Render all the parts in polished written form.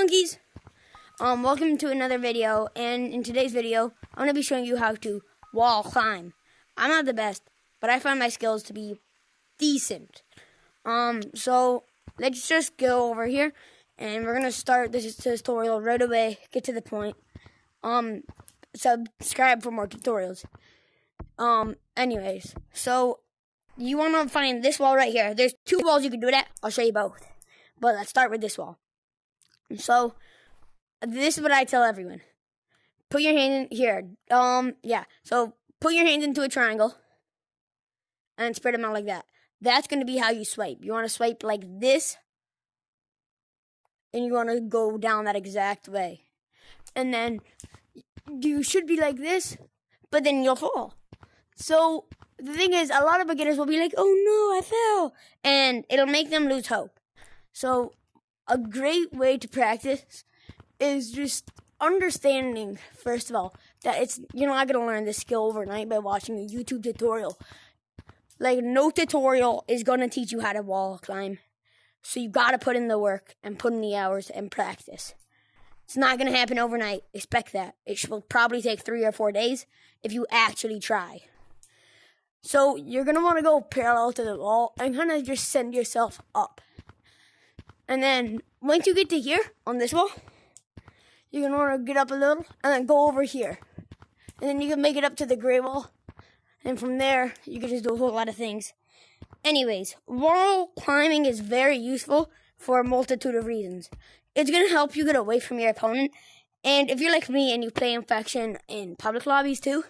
monkeys? Welcome to another video, and in today's video, I'm going to be showing you how to wall climb. I'm not the best, but I find my skills to be decent. So let's just go over here, and we're going to start this tutorial right away, get to the point. Subscribe for more tutorials. Anyways, so you want to find this wall right here. There's two walls you can do it at. I'll show you both. But let's start with this wall. So, this is what I tell everyone. Put your hand in here. So, put your hands into a triangle. And spread them out like that. That's going to be how you swipe. You want to swipe like this. And you want to go down that exact way. And then, you should be like this. But then you'll fall. So, the thing is, a lot of beginners will be like, oh no, I fell. And it'll make them lose hope. So, a great way to practice is just understanding, first of all, that you're not going to learn this skill overnight by watching a YouTube tutorial. Like, no tutorial is going to teach you how to wall climb. So, you got to put in the work and put in the hours and practice. It's not going to happen overnight. Expect that. It will probably take 3 or 4 days if you actually try. So, you're going to want to go parallel to the wall and kind of just send yourself up. And then, once you get to here, on this wall, you're going to want to get up a little, and then go over here. And then you can make it up to the gray wall. And from there, you can just do a whole lot of things. Anyways, wall climbing is very useful for a multitude of reasons. It's going to help you get away from your opponent. And if you're like me and you play Infection in public lobbies too,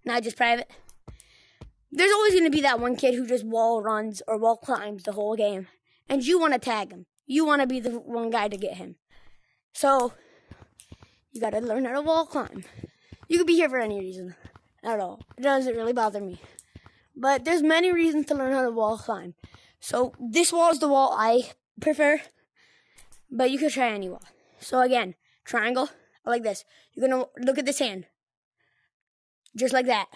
not just private, there's always going to be that one kid who just wall runs or wall climbs the whole game. And you want to tag him. You want to be the one guy to get him. So, you got to learn how to wall climb. You could be here for any reason. Not at all. It doesn't really bother me. But there's many reasons to learn how to wall climb. So, this wall is the wall I prefer. But you could try any wall. So, again, triangle, like this. You're going to look at this hand. Just like that.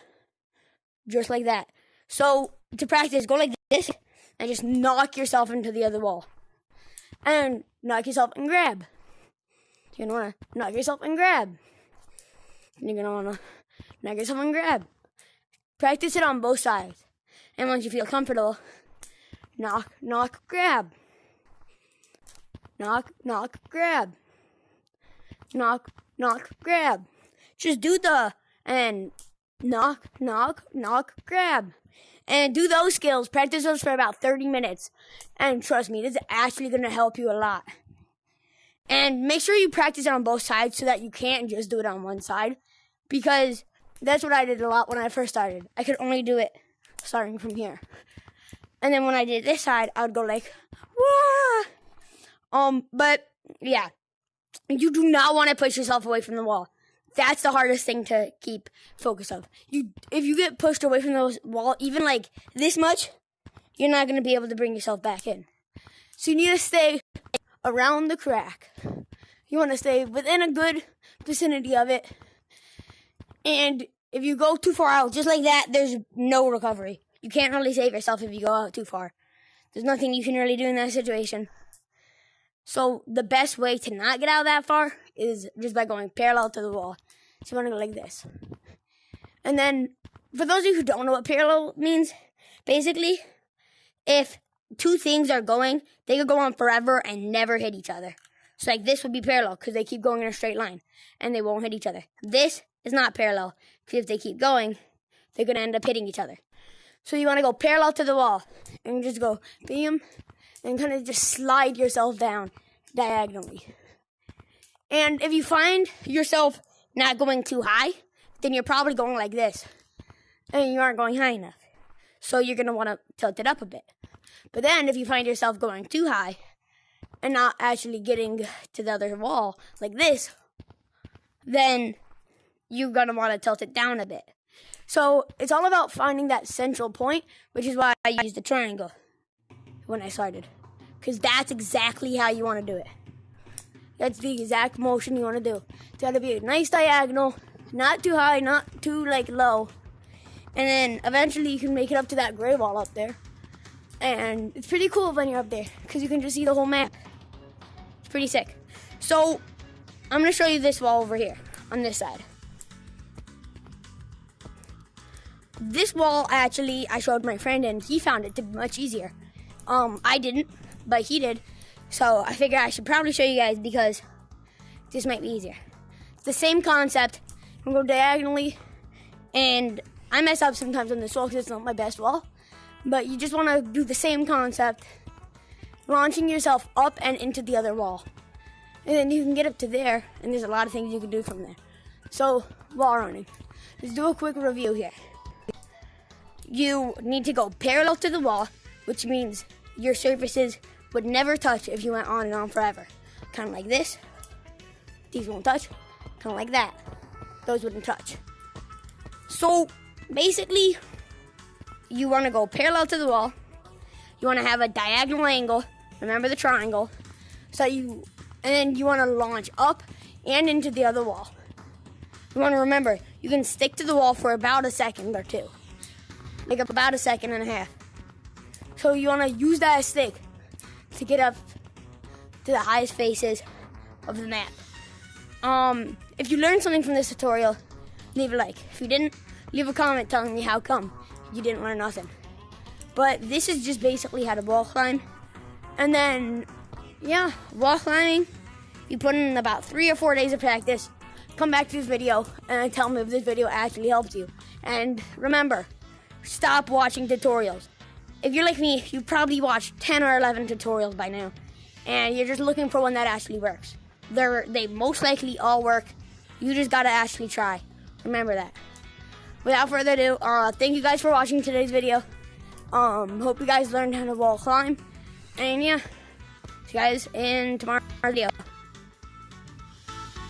Just like that. So, to practice, go like this. And just knock yourself into the other wall. And knock yourself and grab. You're going to want to knock yourself and grab. And you're going to want to knock yourself and grab. Practice it on both sides. And once you feel comfortable, knock, knock, grab. Knock, knock, grab. Knock, knock, grab. Just do and knock, knock, knock, grab. And do those skills. Practice those for about 30 minutes. And trust me, this is actually going to help you a lot. And make sure you practice it on both sides so that you can't just do it on one side. Because that's what I did a lot when I first started. I could only do it starting from here. And then when I did this side, I would go like, wah! But, yeah. You do not want to push yourself away from the wall. That's the hardest thing to keep focus of. If you get pushed away from the wall, even like this much, you're not going to be able to bring yourself back in. So you need to stay around the crack. You want to stay within a good vicinity of it. And if you go too far out, just like that, there's no recovery. You can't really save yourself if you go out too far. There's nothing you can really do in that situation. So the best way to not get out that far is just by going parallel to the wall. So you want to go like this. And then, for those of you who don't know what parallel means, basically, if two things are going, they could go on forever and never hit each other. So like this would be parallel because they keep going in a straight line and they won't hit each other. This is not parallel because if they keep going, they're going to end up hitting each other. So you want to go parallel to the wall and just go bam and kind of just slide yourself down diagonally. And if you find yourself not going too high, then you're probably going like this. And you aren't going high enough. So you're going to want to tilt it up a bit. But then if you find yourself going too high and not actually getting to the other wall like this, then you're going to want to tilt it down a bit. So it's all about finding that central point, which is why I used the triangle when I started. Because that's exactly how you want to do it. That's the exact motion you want to do. It's got to be a nice diagonal, not too high, not too low. And then eventually you can make it up to that gray wall up there. And it's pretty cool when you're up there because you can just see the whole map. It's pretty sick. So I'm going to show you this wall over here on this side. This wall, actually, I showed my friend and he found it to be much easier. I didn't, but he did. So I figured I should probably show you guys because this might be easier. It's the same concept. I'm going to go diagonally, and I mess up sometimes on this wall because it's not my best wall. But you just want to do the same concept, launching yourself up and into the other wall. And then you can get up to there, and there's a lot of things you can do from there. So, wall running. Let's do a quick review here. You need to go parallel to the wall, which means your surfaces would never touch if you went on and on forever. Kind of like this. These won't touch. Kind of like that. Those wouldn't touch. So, basically, you want to go parallel to the wall. You want to have a diagonal angle. Remember the triangle. And then you want to launch up and into the other wall. You want to remember, you can stick to the wall for about a second or two. Like about a second and a half. So you want to use that stick to get up to the highest faces of the map. If you learned something from this tutorial, leave a like. If you didn't, leave a comment telling me how come you didn't learn nothing. But this is just basically how to wall climb. And then, yeah, wall climbing, you put in about 3 or 4 days of practice. Come back to this video and tell me if this video actually helped you. And remember, stop watching tutorials. If you're like me, you've probably watched 10 or 11 tutorials by now, and you're just looking for one that actually works. They most likely all work. You just gotta actually try. Remember that. Without further ado, thank you guys for watching today's video. Hope you guys learned how to wall climb. And yeah, see you guys in tomorrow's video.